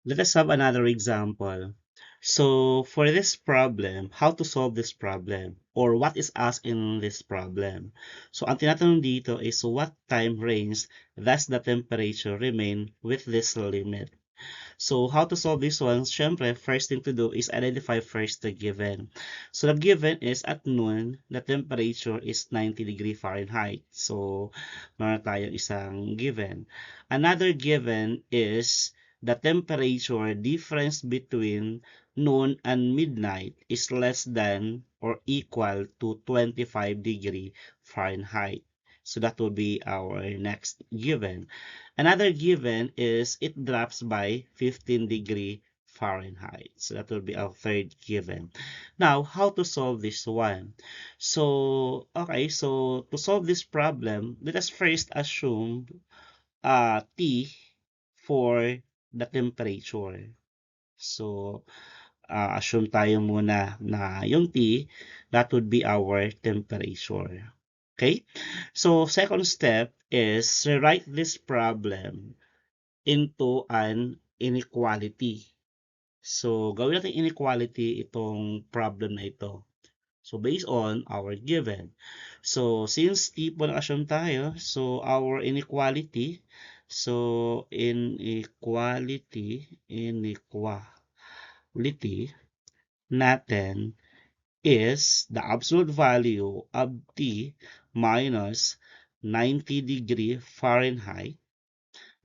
Let us have another example. So for this problem, how to solve this problem or what is asked in this problem? So ang tinatanong dito is what time range does the temperature remain with this limit? So how to solve this one? Syempre, first thing to do is identify first the given. So the given is at noon, the temperature is 90°F. So meron tayong isang given. Another given is the temperature difference between noon and midnight is less than or equal to 25°F. So that will be our next given. Another given is it drops by 15°F. So that will be our third given. Now, how to solve this one? So, okay, so to solve this problem, let us first assume T for the temperature. So, assume tayo muna na yung T, that would be our temperature. Okay? So, second step is rewrite this problem into an inequality. So, gawin natin inequality itong problem na ito. So, based on our given. So, since T po naka-assume tayo, so our inequality, so inequality natin is the absolute value of T minus 90°F,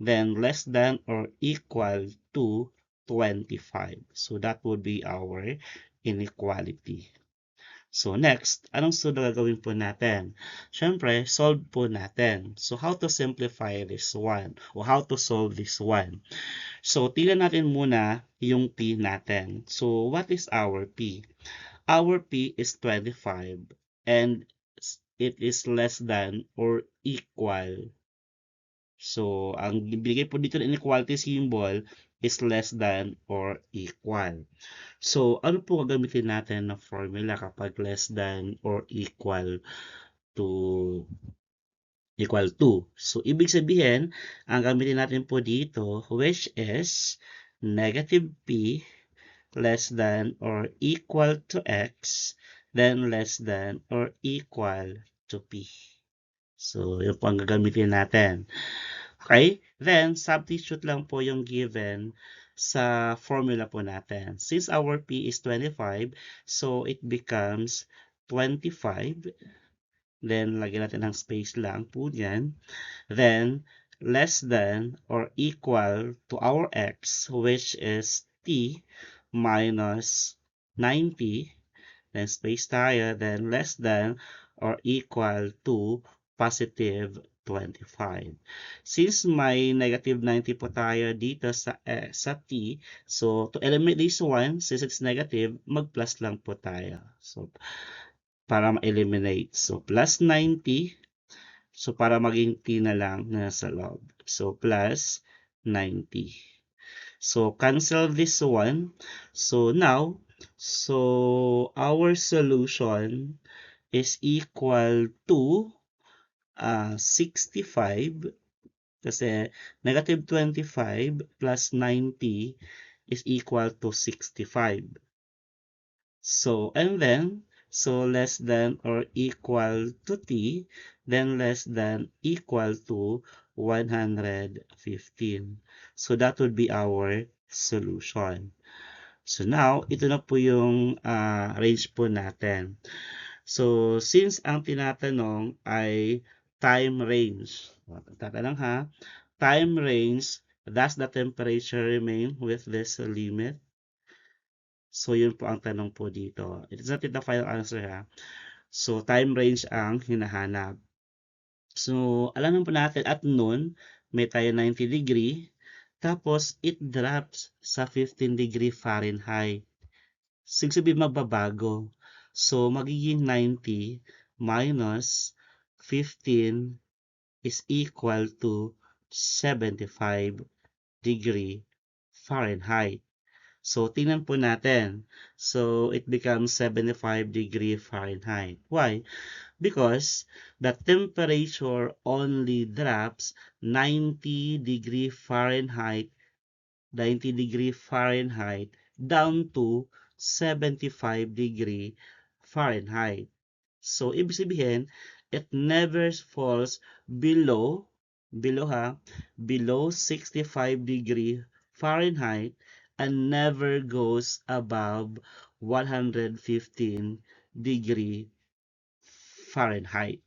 then less than or equal to 25. So that would be our inequality. So next, anong sunod na gagawin po natin? Siyempre, solve po natin. So how to simplify this one? O how to solve this one? So tingnan natin muna yung P natin. So what is our P? Our P is 25 and it is less than or equal. So, ang binigay po dito ng inequality symbol is less than or equal. So, ano po gagamitin natin na formula kapag less than or to equal to? So, ibig sabihin, ang gamitin natin po dito, which is negative P less than or equal to X, then less than or equal to P. So, yun po ang gagamitin natin. Okay? Then, substitute lang po yung given sa formula po natin. Since our P is 25, so it becomes 25. Then, lagyan natin ng space lang po yan. Then, less than or equal to our X, which is T minus 90. Then, space tayo. Then, less than or equal to positive 25. Since may negative 90 po tayo dito sa T, so to eliminate this one, since it's negative, mag-plus lang po tayo. So, para ma-eliminate. So, plus 90. So, para maging T na lang na sa loob. So, plus 90. So, cancel this one. So, now, so our solution is equal to 65 kasi negative 25 plus 90 is equal to 65. So, and then, so less than or equal to T, then less than equal to 115. So, that would be our solution. So, now, ito na po yung range po natin. So, since ang tinatanong ay time range, tatanong ha, time range, does the temperature remain with this limit? So, yun po ang tanong po dito. It is not the final answer ha. So, time range ang hinahanap. So, alam po natin at noon, may tayo 90°. Tapos, it drops sa 15°F. So, sabihin magbabago. So, magiging 90 minus 15 is equal to 75°F. So, tingnan po natin. So, it becomes 75°F. Why? Because the temperature only drops 90°F 90 degree Fahrenheit down to 75 degree Fahrenheit. So, ibig sabihin, it never falls below, below 65 degree Fahrenheit and never goes above 115 degree Fahrenheit.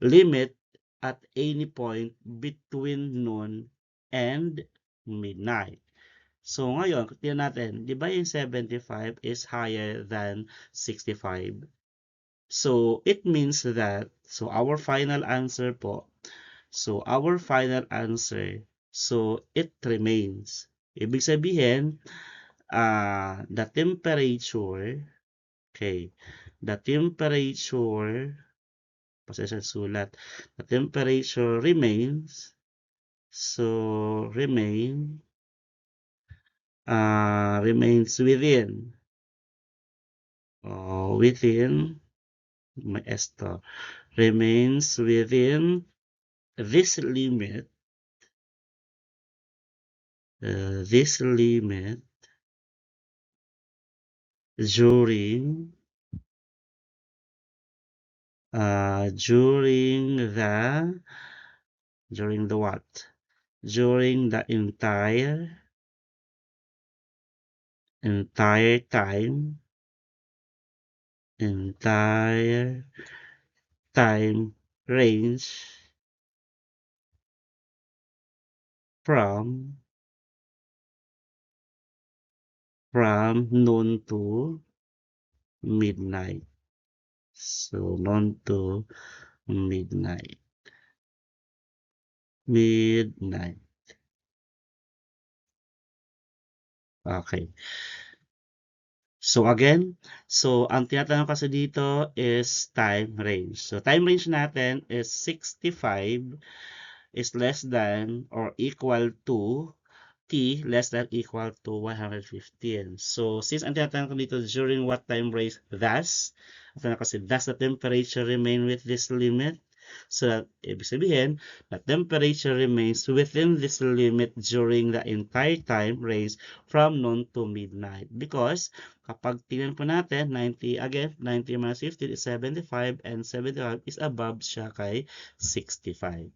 Limit at any point between noon and midnight. So ngayon, tingnan natin, di ba yung 75 is higher than 65? So it means that, so our final answer po, so it remains. Ibig sabihin, the temperature, okay, the temperature, pasensya sulat, the temperature remains, so remains within, may esto, remains within this limit, during the what? During the entire time range from noon to midnight. So noon to midnight. Okay. So again, ang tinatanong kasi dito is time range. So time range natin is 65 is less than or equal to T less than equal to 115. So since ang tinatanong ko dito during what time range, thus, kasi does the temperature remain with this limit? So that, ibig sabihin, the temperature remains within this limit during the entire time range from noon to midnight. Because, kapag tingnan po natin, 90 minus 15 is 75 and 75 is above siya kay 65.